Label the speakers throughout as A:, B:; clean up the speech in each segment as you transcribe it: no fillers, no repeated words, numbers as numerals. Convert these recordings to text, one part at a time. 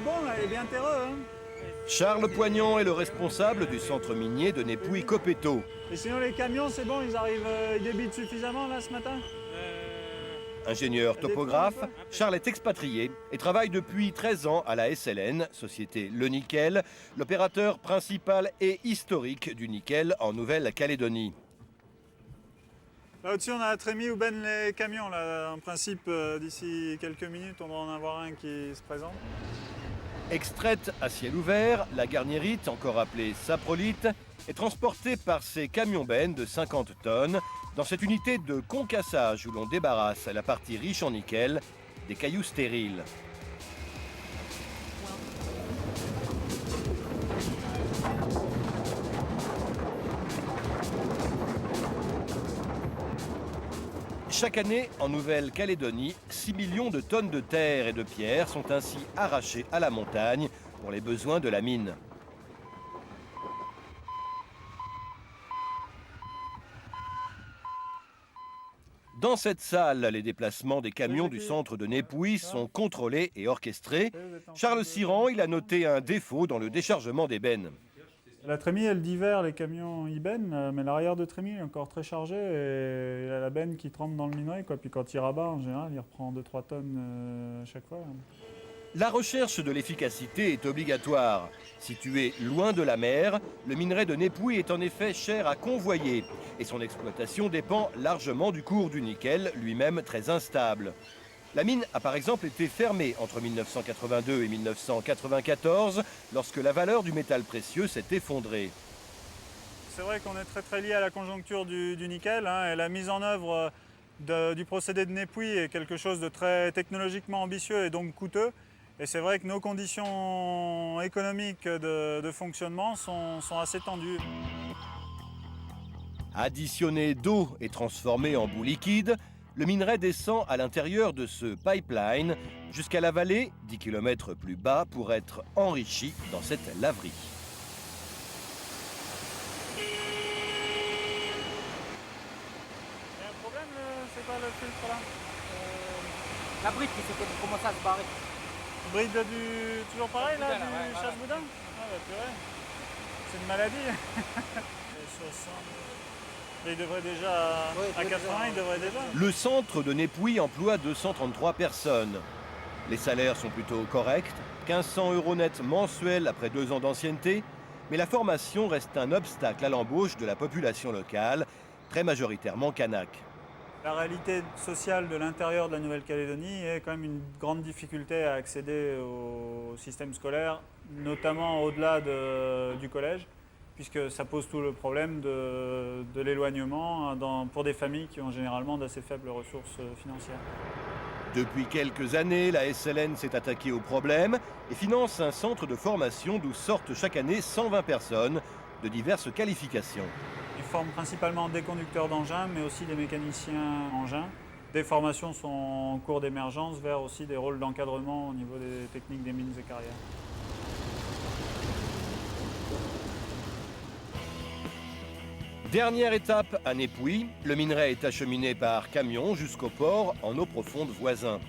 A: bon, là, il est bien terreux. Hein.
B: Charles Poignant est le responsable du centre minier de Népouille-Coppéto.
A: Et sinon, les camions, c'est bon, ils arrivent, ils débitent suffisamment, là, ce matin?
B: Ingénieur topographe, Charles est expatrié et travaille depuis 13 ans à la SLN, société Le Nickel, l'opérateur principal et historique du nickel en Nouvelle-Calédonie.
A: Là au-dessus, on a la trémie où baignent les camions. Là. En principe, d'ici quelques minutes, on doit en avoir un qui se présente.
B: Extraite à ciel ouvert, la garnierite, encore appelée saprolite, est transportée par ces camions-bennes de 50 tonnes dans cette unité de concassage où l'on débarrasse la partie riche en nickel des cailloux stériles. Chaque année, en Nouvelle-Calédonie, 6 millions de tonnes de terre et de pierres sont ainsi arrachées à la montagne pour les besoins de la mine. Dans cette salle, les déplacements des camions du centre de Népouille sont contrôlés et orchestrés. Charles Siran, il a noté un défaut dans le déchargement des bennes.
A: La trémie, elle divers, les camions y baignent, mais l'arrière de trémie est encore très chargé et il y a la benne qui trempe dans le minerai. Quoi. Puis quand il rabat, en général, il reprend 2-3 tonnes à chaque fois.
B: La recherche de l'efficacité est obligatoire. Situé loin de la mer, le minerai de Népouille est en effet cher à convoyer et son exploitation dépend largement du cours du nickel, lui-même très instable. La mine a par exemple été fermée entre 1982 et 1994 lorsque la valeur du métal précieux s'est effondrée.
A: C'est vrai qu'on est très lié à la conjoncture du nickel hein, et la mise en œuvre du procédé de Népouille est quelque chose de très technologiquement ambitieux et donc coûteux. Et c'est vrai que nos conditions économiques de fonctionnement sont assez tendues.
B: Additionné d'eau et transformé en boue liquide, le minerai descend à l'intérieur de ce pipeline jusqu'à la vallée, 10 km plus bas, pour être enrichi dans cette laverie.
A: Il y a un problème, c'est quoi le filtre là
C: La bride qui commence à se barrer.
A: Bride toujours pareil là,
C: Chasse-boudin,
A: du chasse-boudin. Ah bah purée, c'est une maladie. Et 60... Il devrait déjà, à 80, il devrait déjà.
B: Le centre de Népouille emploie 233 personnes. Les salaires sont plutôt corrects, 1500 € net mensuels après 2 ans d'ancienneté, mais la formation reste un obstacle à l'embauche de la population locale, très majoritairement kanak.
A: La réalité sociale de l'intérieur de la Nouvelle-Calédonie est quand même une grande difficulté à accéder au système scolaire, notamment au-delà du collège, puisque ça pose tout le problème de l'éloignement pour des familles qui ont généralement d'assez faibles ressources financières.
B: Depuis quelques années, la SLN s'est attaquée au problème et finance un centre de formation d'où sortent chaque année 120 personnes de diverses qualifications.
A: Ils forment principalement des conducteurs d'engins, mais aussi des mécaniciens engins. Des formations sont en cours d'émergence vers aussi des rôles d'encadrement au niveau des techniques des mines et carrières.
B: Dernière étape à Népouille, le minerai est acheminé par camion jusqu'au port en eau profonde voisin.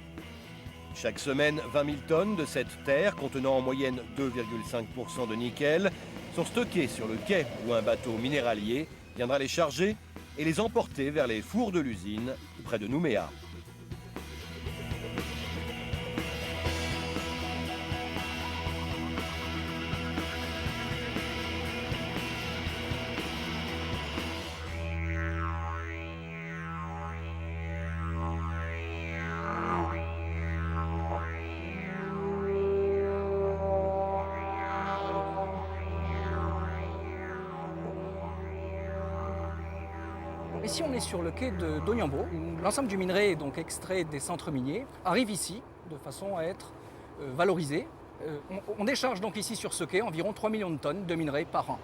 B: Chaque semaine, 20 000 tonnes de cette terre contenant en moyenne 2,5% de nickel sont stockées sur le quai où un bateau minéralier viendra les charger et les emporter vers les fours de l'usine près de Nouméa.
C: Ici, on est sur le quai d'Ognambo. L'ensemble du minerai est donc extrait des centres miniers, arrive ici de façon à être valorisé. On décharge donc ici sur ce quai environ 3 millions de tonnes de minerai par an.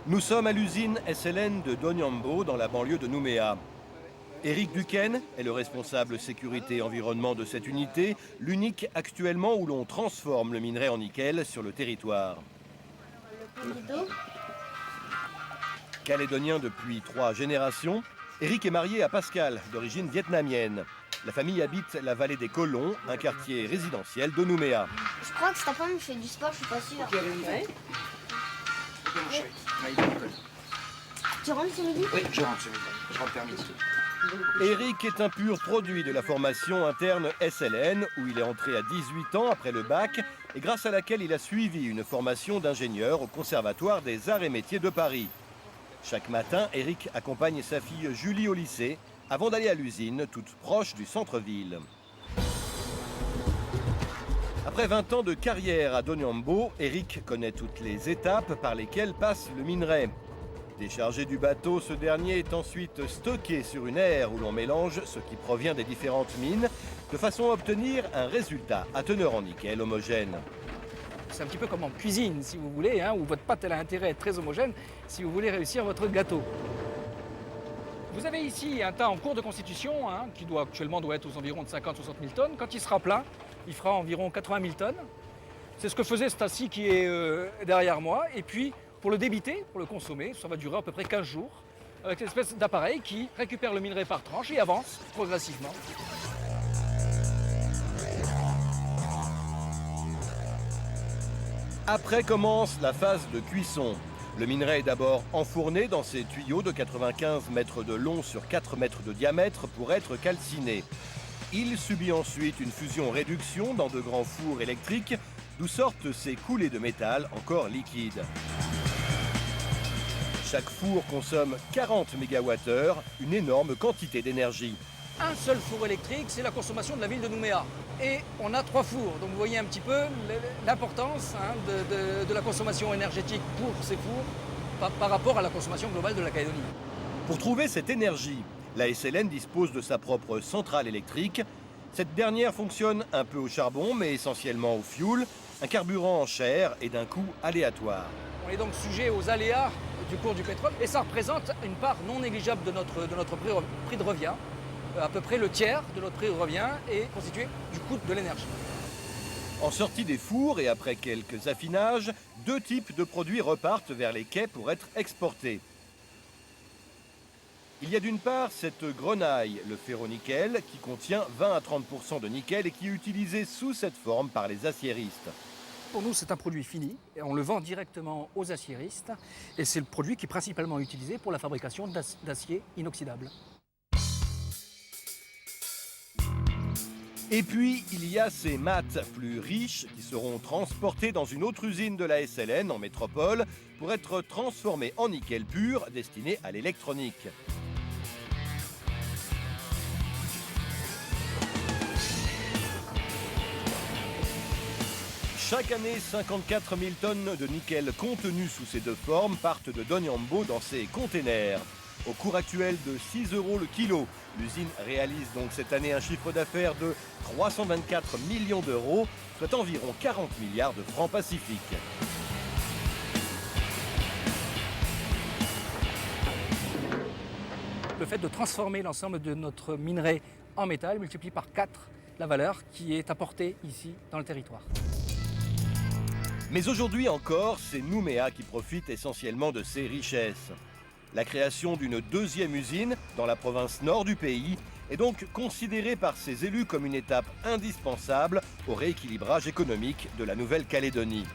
B: Nous sommes à l'usine SLN de Donyambo dans la banlieue de Nouméa. Éric Duquesne est le responsable sécurité et environnement de cette unité, l'unique actuellement où l'on transforme le minerai en nickel sur le territoire. Calédonien depuis 3 générations, Éric est marié à Pascal, d'origine vietnamienne. La famille habite la vallée des Colons, un quartier résidentiel de Nouméa.
D: Je crois que cet après-midi, je fais du sport, je suis pas sûre.
E: Ouais.
D: Tu rentres ce midi?
E: Oui, je rentre ce midi. Je rentre vers midi.
B: Eric est un pur produit de la formation interne SLN, où il est entré à 18 ans après le bac, et grâce à laquelle il a suivi une formation d'ingénieur au Conservatoire des Arts et Métiers de Paris. Chaque matin, Eric accompagne sa fille Julie au lycée, avant d'aller à l'usine, toute proche du centre-ville. Après 20 ans de carrière à Doniambo, Eric connaît toutes les étapes par lesquelles passe le minerai. Déchargé du bateau, ce dernier est ensuite stocké sur une aire où l'on mélange ce qui provient des différentes mines, de façon à obtenir un résultat à teneur en nickel homogène.
C: C'est un petit peu comme en cuisine, si vous voulez, où votre pâte elle a intérêt à être très homogène si vous voulez réussir votre gâteau. Vous avez ici un tas en cours de constitution, qui actuellement doit être aux environs de 50-60 000 tonnes. Quand il sera plein, il fera environ 80 000 tonnes. C'est ce que faisait ce tas-ci qui est derrière moi. Et puis, pour le débiter, pour le consommer, ça va durer à peu près 15 jours, avec une espèce d'appareil qui récupère le minerai par tranche et avance progressivement.
B: Après commence la phase de cuisson. Le minerai est d'abord enfourné dans ces tuyaux de 95 mètres de long sur 4 mètres de diamètre pour être calciné. Il subit ensuite une fusion-réduction dans de grands fours électriques, d'où sortent ces coulées de métal encore liquides. Chaque four consomme 40 MWh, une énorme quantité d'énergie.
C: Un seul four électrique, c'est la consommation de la ville de Nouméa. Et on a 3 fours, donc vous voyez un petit peu l'importance de la consommation énergétique pour ces fours par rapport à la consommation globale de la Calédonie.
B: Pour trouver cette énergie, la SLN dispose de sa propre centrale électrique. Cette dernière fonctionne un peu au charbon, mais essentiellement au fioul, un carburant en chair et d'un coût aléatoire.
C: On est donc sujet aux aléas du cours du pétrole et ça représente une part non négligeable de notre prix de revient. À peu près le tiers de notre prix de revient est constitué du coût de l'énergie.
B: En sortie des fours et après quelques affinages, 2 types de produits repartent vers les quais pour être exportés. Il y a d'une part cette grenaille, le ferro-nickel, qui contient 20 à 30% de nickel et qui est utilisé sous cette forme par les aciéristes.
C: Pour nous, c'est un produit fini et on le vend directement aux aciéristes et c'est le produit qui est principalement utilisé pour la fabrication d'acier inoxydable.
B: Et puis, il y a ces maths plus riches qui seront transportés dans une autre usine de la SLN en métropole pour être transformés en nickel pur destiné à l'électronique. Chaque année, 54 000 tonnes de nickel contenues sous ces 2 formes partent de Doniambo dans ces containers. Au cours actuel de 6 € le kilo, l'usine réalise donc cette année un chiffre d'affaires de 324 millions d'euros, soit environ 40 milliards de francs pacifiques.
C: Le fait de transformer l'ensemble de notre minerai en métal multiplie par 4 la valeur qui est apportée ici dans le territoire.
B: Mais aujourd'hui encore, c'est Nouméa qui profite essentiellement de ces richesses. La création d'une 2e usine dans la province nord du pays est donc considérée par ses élus comme une étape indispensable au rééquilibrage économique de la Nouvelle-Calédonie.